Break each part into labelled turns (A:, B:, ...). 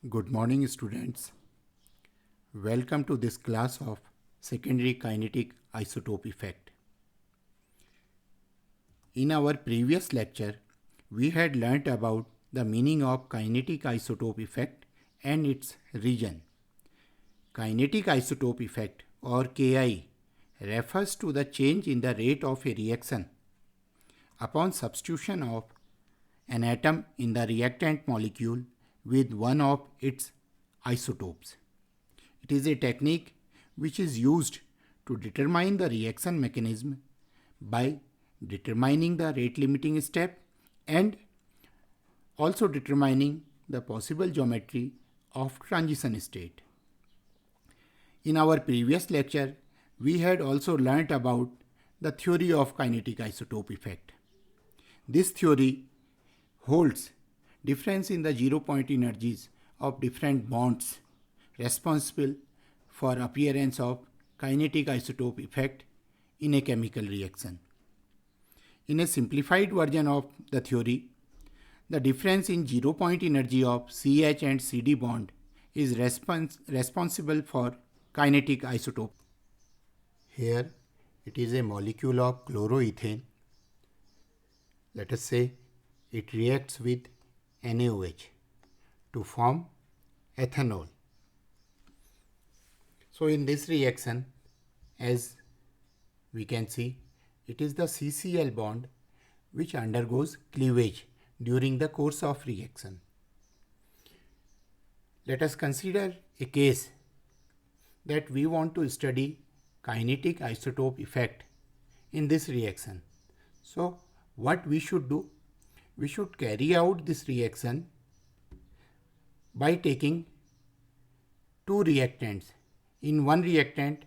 A: Good morning, students. Welcome to this class of secondary kinetic isotope effect. In our previous lecture, we had learnt about the meaning of kinetic isotope effect and its region. Kinetic isotope effect or Ki refers to the change in the rate of a reaction upon substitution of an atom in the reactant molecule with one of its isotopes. It is a technique which is used to determine the reaction mechanism by determining the rate limiting step and also determining the possible geometry of transition state. In our previous lecture, we had also learnt about the theory of kinetic isotope effect. This theory holds difference in the 0-point energies of different bonds responsible for appearance of kinetic isotope effect in a chemical reaction. In a simplified version of the theory, the difference in 0-point energy of CH and CD bond is responsible for kinetic isotope. Here it is a molecule of chloroethane. Let us say it reacts with NaOH to form ethanol. So in this reaction, as we can see, it is the CCl bond which undergoes cleavage during the course of reaction. Let us consider a case that we want to study kinetic isotope effect in this reaction. So what we should do? We should carry out this reaction by taking two reactants. In one reactant,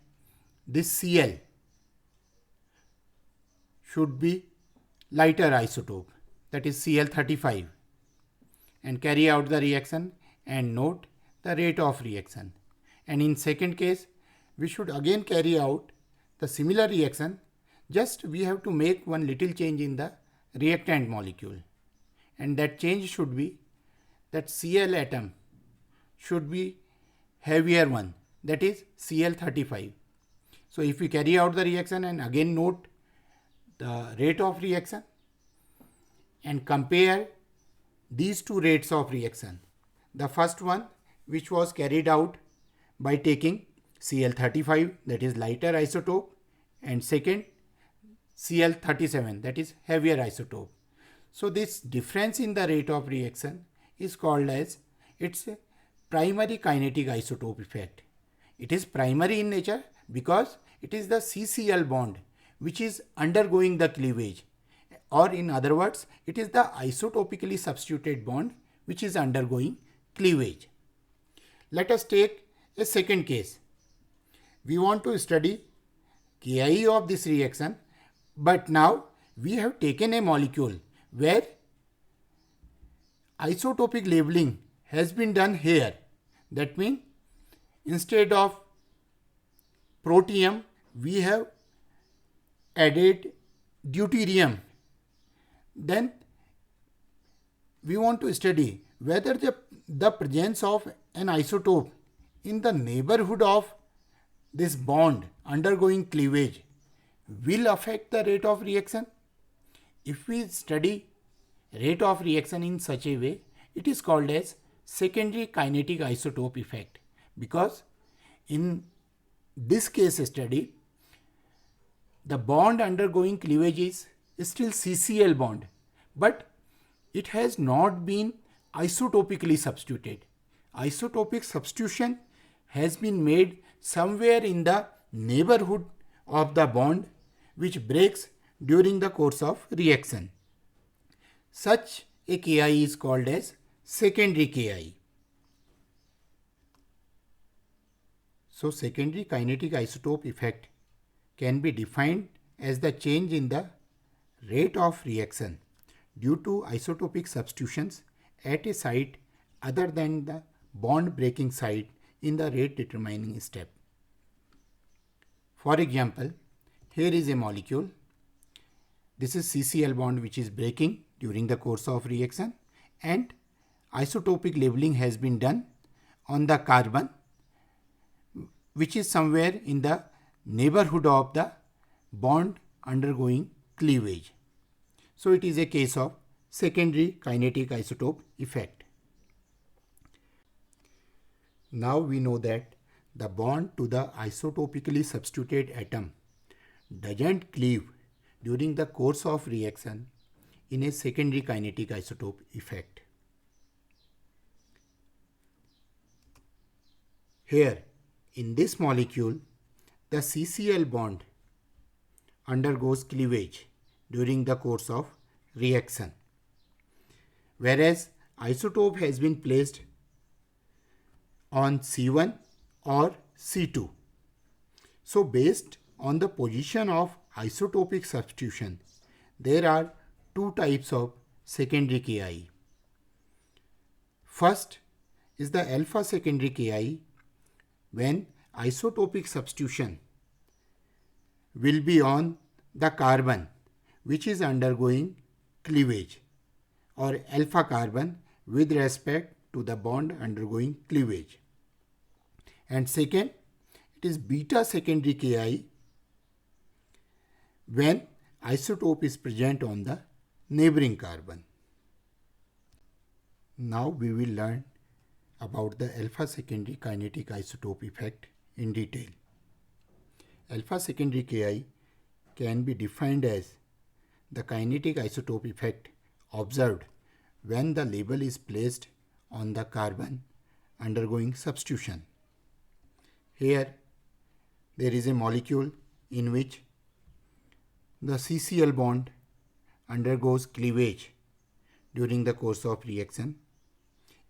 A: this Cl should be lighter isotope, that is Cl35, and carry out the reaction and note the rate of reaction. And in second case, we should again carry out the similar reaction, just we have to make one little change in the reactant molecule. And that change should be that Cl atom should be heavier one, that is Cl35. So if we carry out the reaction and again note the rate of reaction and compare these two rates of reaction. The first one which was carried out by taking Cl35, that is lighter isotope, and second Cl37, that is heavier isotope. So this difference in the rate of reaction is called as its primary kinetic isotope effect. It is primary in nature because it is the CCl bond which is undergoing the cleavage, or in other words, it is the isotopically substituted bond which is undergoing cleavage. Let us take a second case. We want to study Ki of this reaction, but now we have taken a molecule where isotopic labeling has been done here. That means instead of protium, we have added deuterium. Then we want to study whether the presence of an isotope in the neighborhood of this bond undergoing cleavage will affect the rate of reaction. If we study rate of reaction in such a way, it is called as secondary kinetic isotope effect, because in this case study, the bond undergoing cleavage is still CCl bond, but it has not been isotopically substituted. Isotopic substitution has been made somewhere in the neighborhood of the bond which breaks during the course of reaction. Such a Ki is called as secondary Ki. So secondary kinetic isotope effect can be defined as the change in the rate of reaction due to isotopic substitutions at a site other than the bond breaking site in the rate determining step. For example, here is a molecule. This is CCl bond which is breaking during the course of reaction, and isotopic labeling has been done on the carbon which is somewhere in the neighborhood of the bond undergoing cleavage. So it is a case of secondary kinetic isotope effect. Now we know that the bond to the isotopically substituted atom doesn't cleave during the course of reaction in a secondary kinetic isotope effect. Here, in this molecule, the CCl bond undergoes cleavage during the course of reaction, whereas isotope has been placed on C1 or C2. So based on the position of isotopic substitution, there are two types of secondary Ki. First is the alpha secondary Ki, when isotopic substitution will be on the carbon which is undergoing cleavage, or alpha carbon with respect to the bond undergoing cleavage. And second, it is beta secondary Ki, when isotope is present on the neighboring carbon. Now we will learn about the alpha secondary kinetic isotope effect in detail. Alpha secondary Ki can be defined as the kinetic isotope effect observed when the label is placed on the carbon undergoing substitution. Here there is a molecule in which the CCl bond undergoes cleavage during the course of reaction.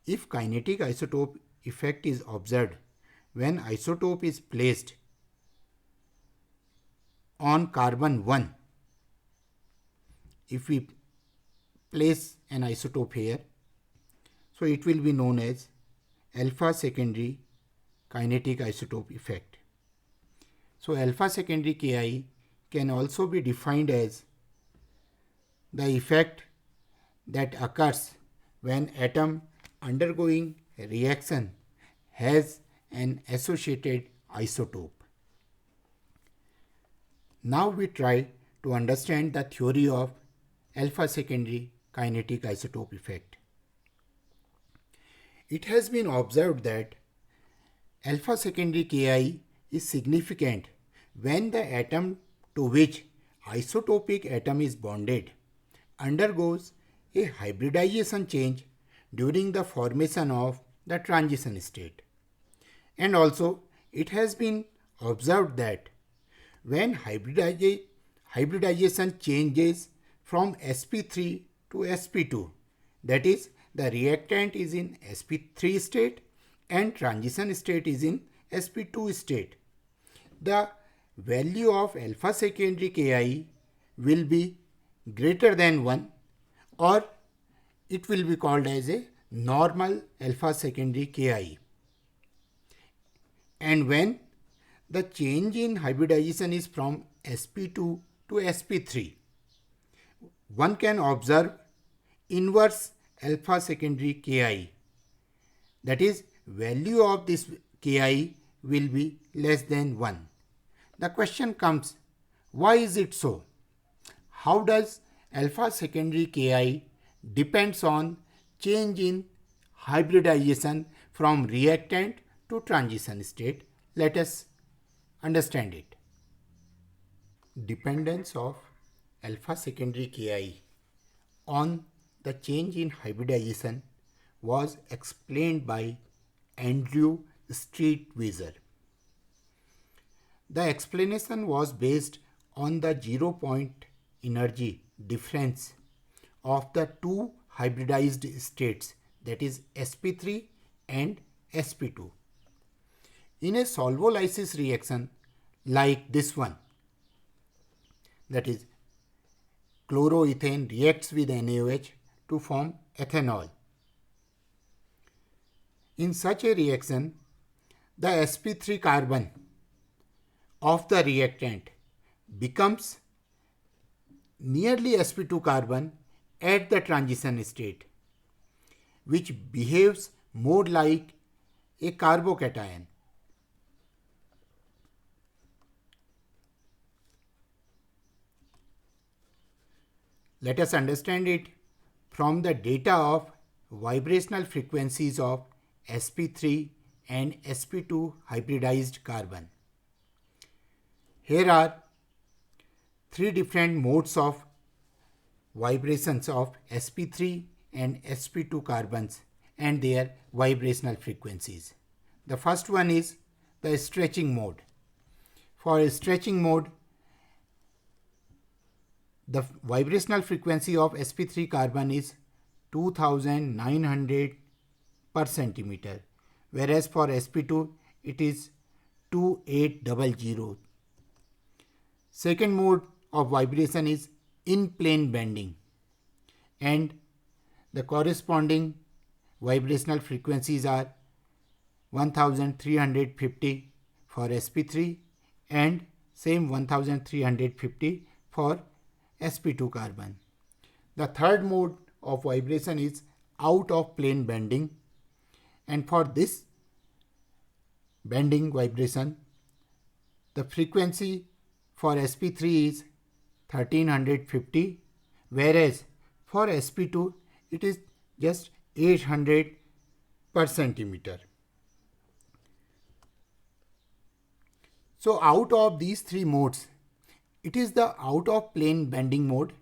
A: If kinetic isotope effect is observed when isotope is placed on carbon 1, if we place an isotope here, so it will be known as alpha secondary kinetic isotope effect. So alpha secondary Ki can also be defined as the effect that occurs when atom undergoing reaction has an associated isotope. Now we try to understand the theory of alpha secondary kinetic isotope effect. It has been observed that alpha secondary Ki is significant when the atom to which isotopic atom is bonded undergoes a hybridization change during the formation of the transition state. And also it has been observed that when hybridization changes from sp3 to sp2, that is, the reactant is in sp3 state and transition state is in sp2 state, the value of alpha secondary Ki will be greater than 1, or it will be called as a normal alpha secondary Ki. And when the change in hybridization is from sp2 to sp3, one can observe inverse alpha secondary Ki. That is, value of this Ki will be less than 1. The question comes, why is it so? How does alpha secondary Ki depends on change in hybridization from reactant to transition state? Let us understand it. Dependence of alpha secondary Ki on the change in hybridization was explained by Andrew Streeteweisser. The explanation was based on the 0-point energy difference of the two hybridized states, that is sp3 and sp2. In a solvolysis reaction like this one, that is, chloroethane reacts with NaOH to form ethanol. In such a reaction, the sp3 carbon of the reactant becomes nearly sp2 carbon at the transition state, which behaves more like a carbocation. Let us understand it from the data of vibrational frequencies of sp3 and sp2 hybridized carbon. Here are three different modes of vibrations of sp3 and sp2 carbons and their vibrational frequencies. The first one is the stretching mode. For stretching mode, the vibrational frequency of sp3 carbon is 2900 per centimeter, whereas for sp2 it is 2800. Second mode of vibration is in plane bending, and the corresponding vibrational frequencies are 1350 for sp3 and same 1350 for sp2 carbon. The third mode of vibration is out of plane bending, and for this bending vibration the frequency for sp3 is 1350, whereas for sp2 it is just 800 per centimeter. So out of these three modes, it is the out of plane bending mode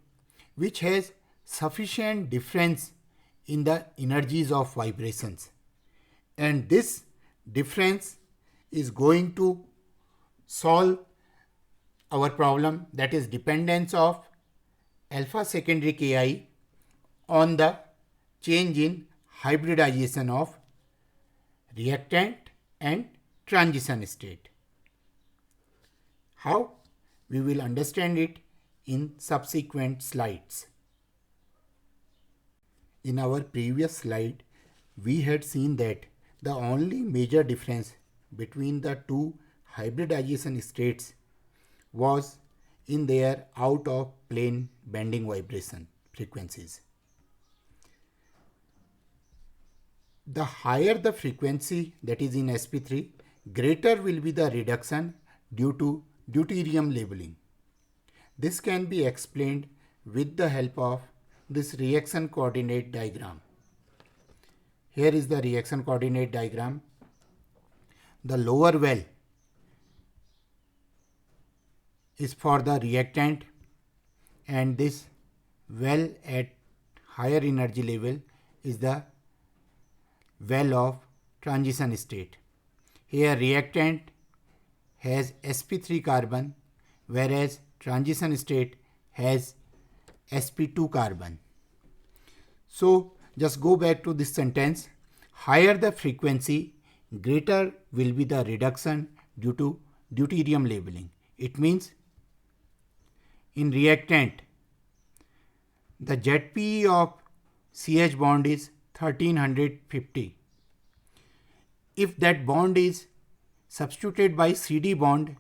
A: which has sufficient difference in the energies of vibrations, and this difference is going to solve our problem, that is dependence of alpha secondary Ki on the change in hybridization of reactant and transition state. How? We will understand it in subsequent slides. In our previous slide, we had seen that the only major difference between the two hybridization states was in their out of plane bending vibration frequencies. The higher the frequency, that is in sp3, greater will be the reduction due to deuterium labeling. This can be explained with the help of this reaction coordinate diagram. Here is the reaction coordinate diagram. The lower well is for the reactant, and this well at higher energy level is the well of transition state. Here reactant has sp3 carbon, whereas transition state has sp2 carbon. So just go back to this sentence. Higher the frequency, greater will be the reduction due to deuterium labeling. It means in reactant, the ZPE of CH bond is 1350. If that bond is substituted by CD bond,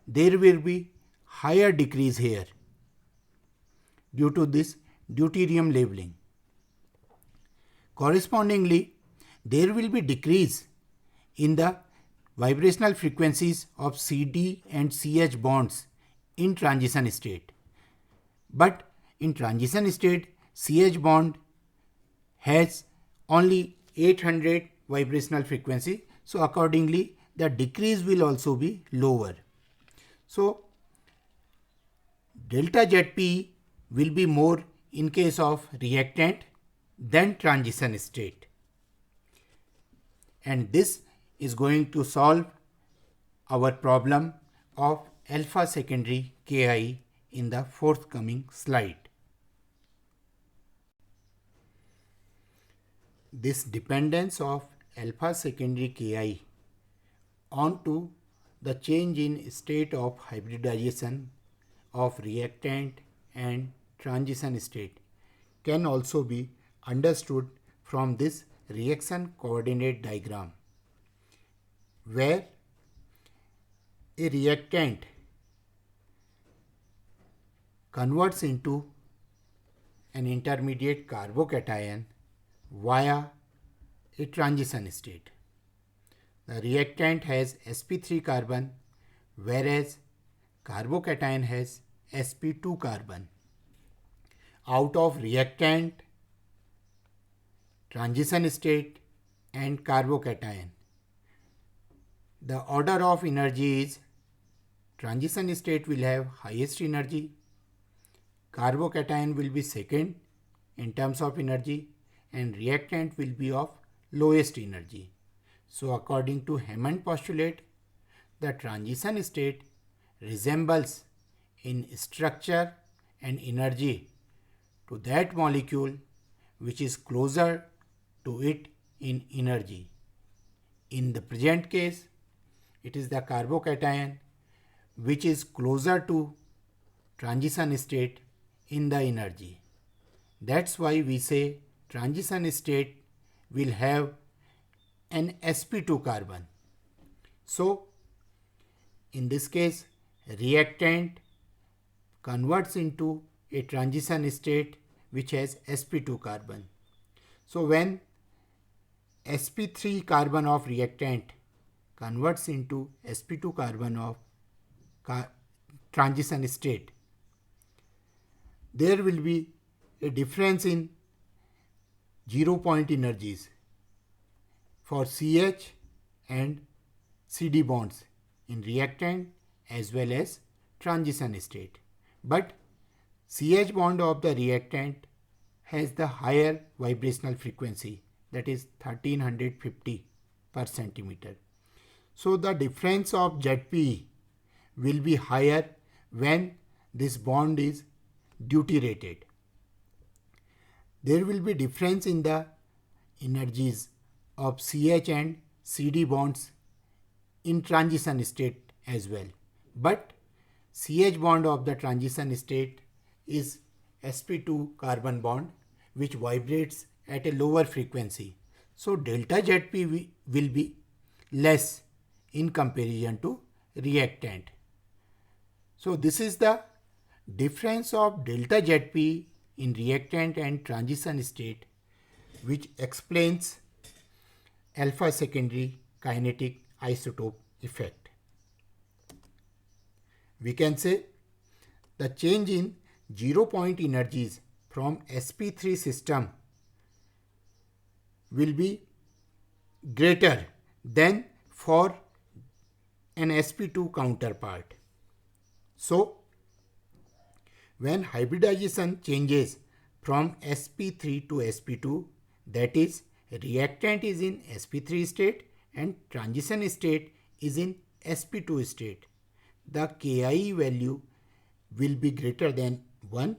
A: there will be higher decrease here due to this deuterium labeling. Correspondingly, there will be decrease in the vibrational frequencies of CD and CH bonds in transition state. But in transition state, CH bond has only 800 vibrational frequency, so accordingly the decrease will also be lower. So delta ZPE will be more in case of reactant than transition state, and this is going to solve our problem of alpha secondary Ki in the forthcoming slide. This dependence of alpha secondary Ki onto the change in state of hybridization of reactant and transition state can also be understood from this reaction coordinate diagram, where a reactant converts into an intermediate carbocation via a transition state. the reactant has sp3 carbon, whereas carbocation has sp2 carbon. Out of reactant, transition state and carbocation, the order of energy is transition state will have highest energy, carbocation will be second in terms of energy, and reactant will be of lowest energy. So according to Hammond postulate, the transition state resembles in structure and energy to that molecule which is closer to it in energy. In the present case, it is the carbocation which is closer to transition state in the energy. That's why we say transition state will have an sp2 carbon. So, in this case, reactant converts into a transition state which has sp2 carbon. So, when sp3 carbon of reactant converts into sp2 carbon of transition state, there will be a difference in 0 point energies for CH and CD bonds in reactant as well as transition state. But CH bond of the reactant has the higher vibrational frequency, that is 1350 per centimeter. So the difference of ZP will be higher when this bond is deuterated. There will be difference in the energies of CH and CD bonds in transition state as well. But CH bond of the transition state is sp2 carbon bond which vibrates at a lower frequency. So delta ZP will be less in comparison to reactant. So this is the difference of delta ZP in reactant and transition state which explains alpha secondary kinetic isotope effect. We can say the change in 0 point energies from sp3 system will be greater than for an sp2 counterpart. So, when hybridization changes from sp3 to sp2, that is, reactant is in sp3 state and transition state is in sp2 state, the Ki value will be greater than 1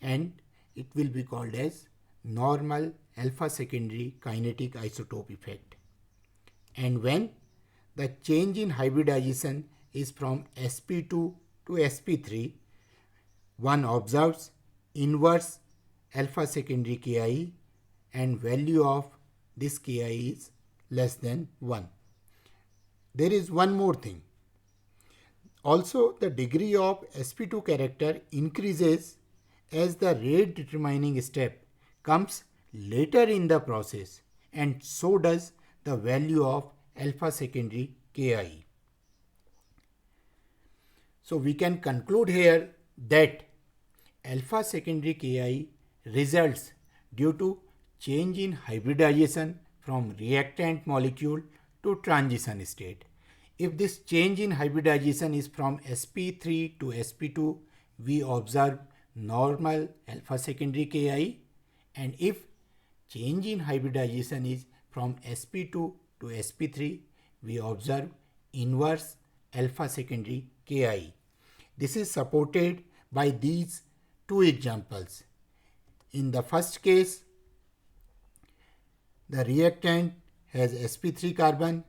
A: and it will be called as normal alpha secondary kinetic isotope effect. And when the change in hybridization is from sp2 to sp3, one observes inverse alpha secondary Ki and value of this Ki is less than 1. There is one more thing. Also, the degree of sp2 character increases as the rate determining step comes later in the process, and so does the value of alpha secondary Ki. So we can conclude here that alpha secondary Ki results due to change in hybridization from reactant molecule to transition state. If this change in hybridization is from sp3 to sp2, we observe normal alpha secondary Ki, and if change in hybridization is from sp2 to sp3, we observe inverse alpha secondary Ki. This is supported by these two examples. In the first case, the reactant has sp3 carbon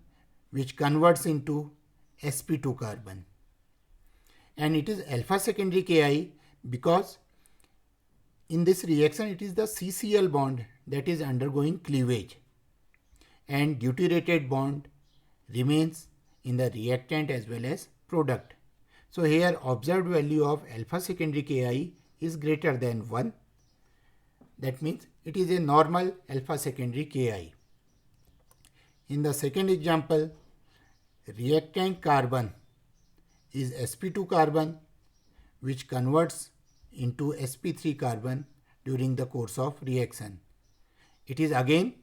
A: which converts into sp2 carbon, and it is alpha secondary Ki because in this reaction it is the CCl bond that is undergoing cleavage and deuterated bond remains in the reactant as well as product. So here observed value of alpha secondary Ki is greater than 1. That means it is a normal alpha secondary Ki. In the second example, reactant carbon is sp2 carbon, which converts into sp3 carbon during the course of reaction. It is again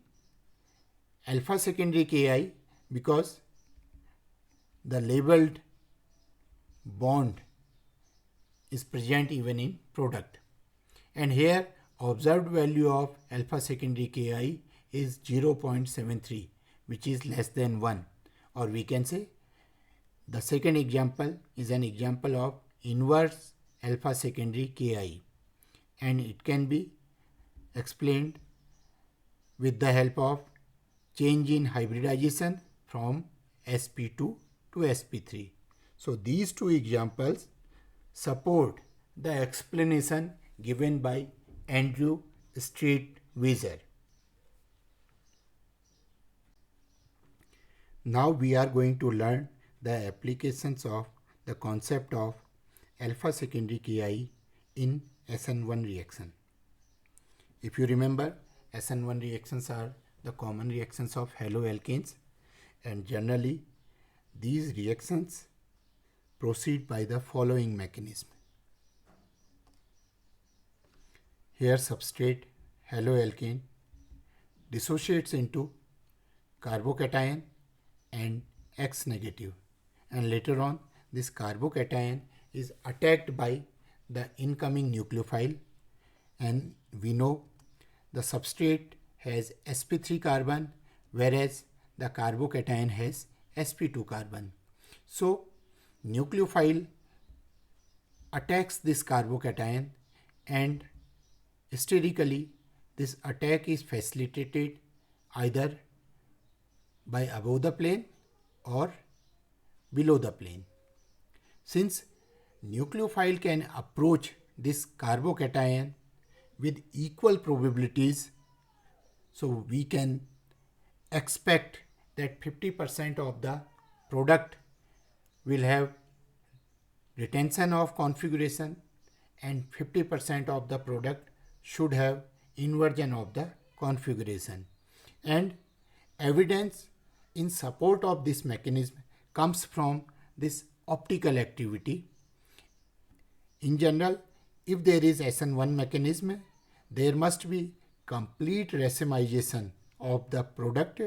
A: alpha secondary Ki because the labeled bond is present even in product. And here observed value of alpha secondary Ki is 0.73, which is less than 1, or we can say the second example is an example of inverse alpha secondary Ki, and it can be explained with the help of change in hybridization from sp2 to sp3. So these two examples support the explanation given by Andrew Street-Weiser. Now we are going to learn the applications of the concept of alpha secondary Ki in SN1 reaction. If you remember, SN1 reactions are the common reactions of haloalkanes, and generally these reactions proceed by the following mechanism. Here substrate haloalkane dissociates into carbocation and X negative, and later on this carbocation is attacked by the incoming nucleophile, and we know the substrate has sp3 carbon whereas the carbocation has sp2 carbon. So nucleophile attacks this carbocation, and sterically this attack is facilitated either by above the plane or below the plane. Since nucleophile can approach this carbocation with equal probabilities, so we can expect that 50% of the product will have retention of configuration and 50% of the product should have inversion of the configuration. And evidence in support of this mechanism comes from this optical activity. In general, if there is SN1 mechanism, there must be complete racemization of the product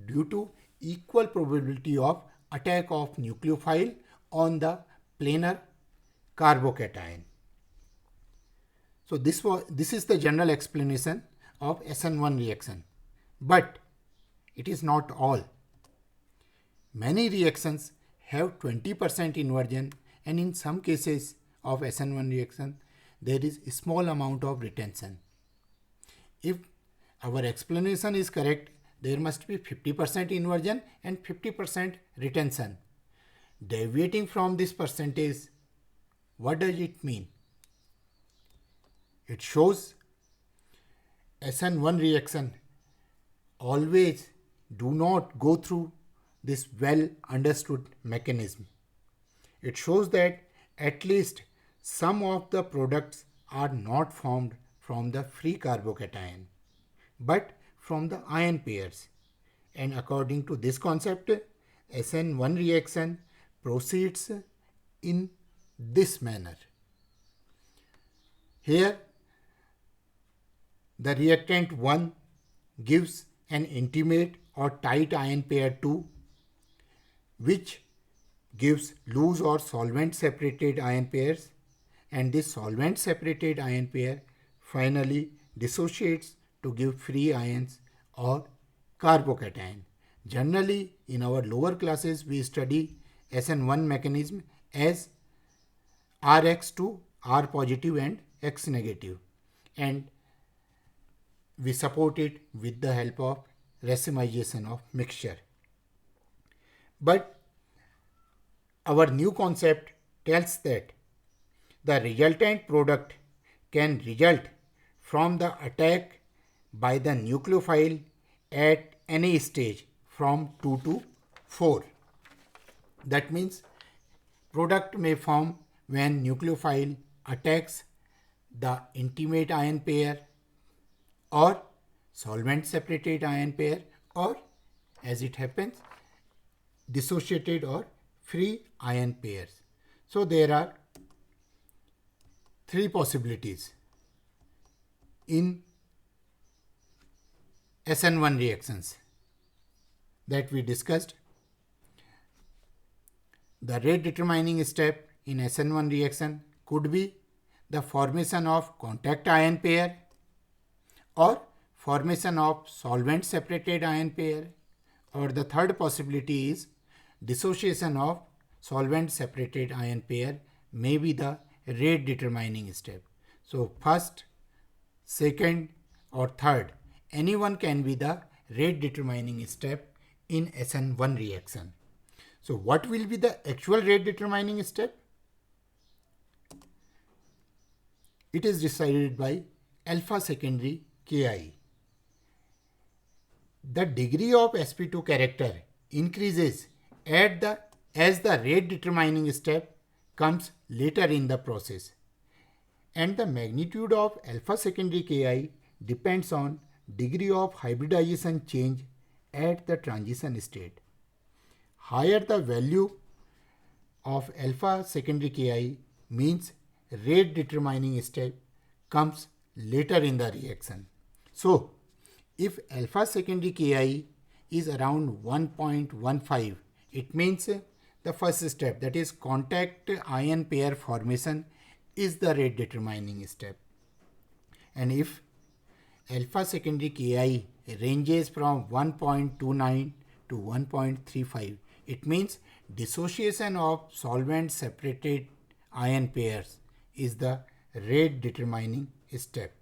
A: due to equal probability of attack of nucleophile on the planar carbocation. So this is the general explanation of SN1 reaction, but it is not all. Many reactions have 20% inversion, and in some cases of SN1 reaction there is a small amount of retention. If our explanation is correct, there must be 50% inversion and 50% retention. Deviating from this percentage, what does it mean? It shows SN1 reaction always do not go through this well understood mechanism. It shows that at least some of the products are not formed from the free carbocation but from the ion pairs, and according to this concept, SN1 reaction proceeds in this manner. Here the reactant 1 gives an intimate or tight ion pair 2, which gives loose or solvent separated ion pairs, and this solvent separated ion pair finally dissociates to give free ions or carbocation. Generally in our lower classes we study SN1 mechanism as Rx2, R positive and X negative, and we support it with the help of racemization of mixture. But our new concept tells that the resultant product can result from the attack by the nucleophile at any stage from 2 to 4. That means product may form when nucleophile attacks the intimate ion pair or solvent separated ion pair, or as it happens dissociated or free ion pairs. So there are three possibilities in SN1 reactions that we discussed. The rate determining step in SN1 reaction could be the formation of contact ion pair or formation of solvent separated ion pair, or the third possibility is dissociation of solvent separated ion pair may be the rate determining step. So first, second or third, any one can be the rate determining step in SN1 reaction. So what will be the actual rate determining step? It is decided by alpha secondary Ki. The degree of sp2 character increases as the rate determining step comes later in the process, and the magnitude of alpha secondary Ki depends on degree of hybridization change at the transition state. Higher the value of alpha secondary Ki means rate determining step comes later in the reaction. So, if alpha secondary Ki is around 1.15, it means the first step, that is contact ion pair formation, is the rate determining step. And if alpha secondary Ki ranges from 1.29 to 1.35, it means dissociation of solvent separated ion pairs is the rate determining step.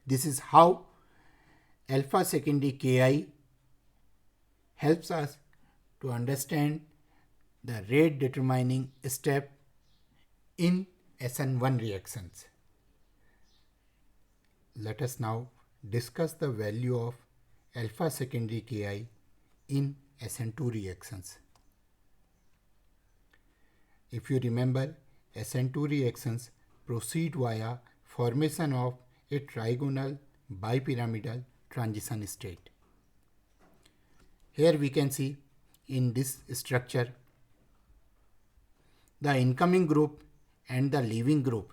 A: This is how alpha secondary Ki helps us to understand the rate determining step in SN1 reactions. Let us now discuss the value of alpha secondary Ki in SN2 reactions. If you remember, SN2 reactions proceed via formation of a trigonal bipyramidal transition state. Here we can see in this structure the incoming group and the leaving group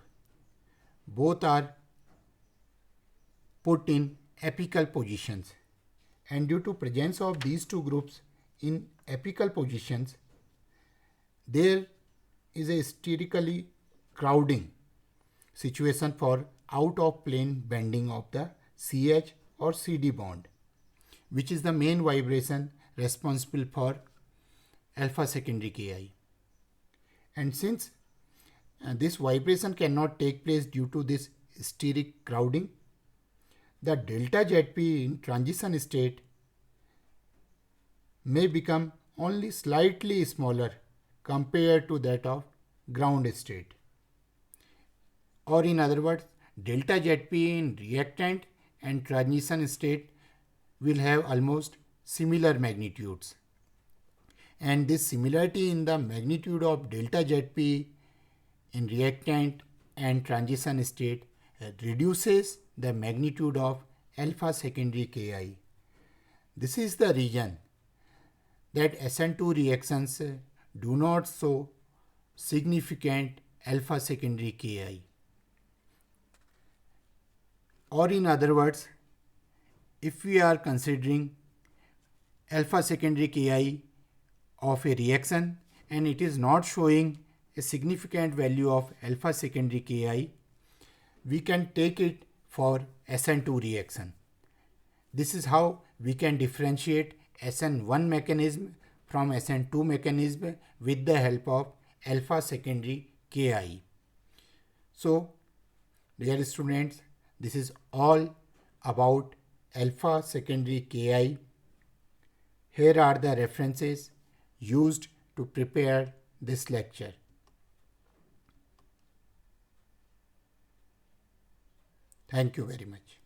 A: both are put in apical positions, and due to presence of these two groups in apical positions, there is a sterically crowding situation for out of plane bending of the CH or CD bond, which is the main vibration responsible for alpha secondary Ki. And since this vibration cannot take place due to this steric crowding, the delta Zp in transition state may become only slightly smaller compared to that of ground state. Or in other words, delta Zp in reactant and transition state will have almost similar magnitudes. And this similarity in the magnitude of delta Zp in reactant and transition state reduces the magnitude of alpha secondary Ki. This is the reason that SN2 reactions do not show significant alpha secondary Ki. Or in other words, if we are considering alpha secondary Ki of a reaction and it is not showing a significant value of alpha secondary Ki, we can take it for SN2 reaction. This is how we can differentiate SN1 mechanism from SN2 mechanism with the help of alpha secondary Ki. So, dear students, this is all about alpha secondary Ki. Here are the references used to prepare this lecture. Thank you very much.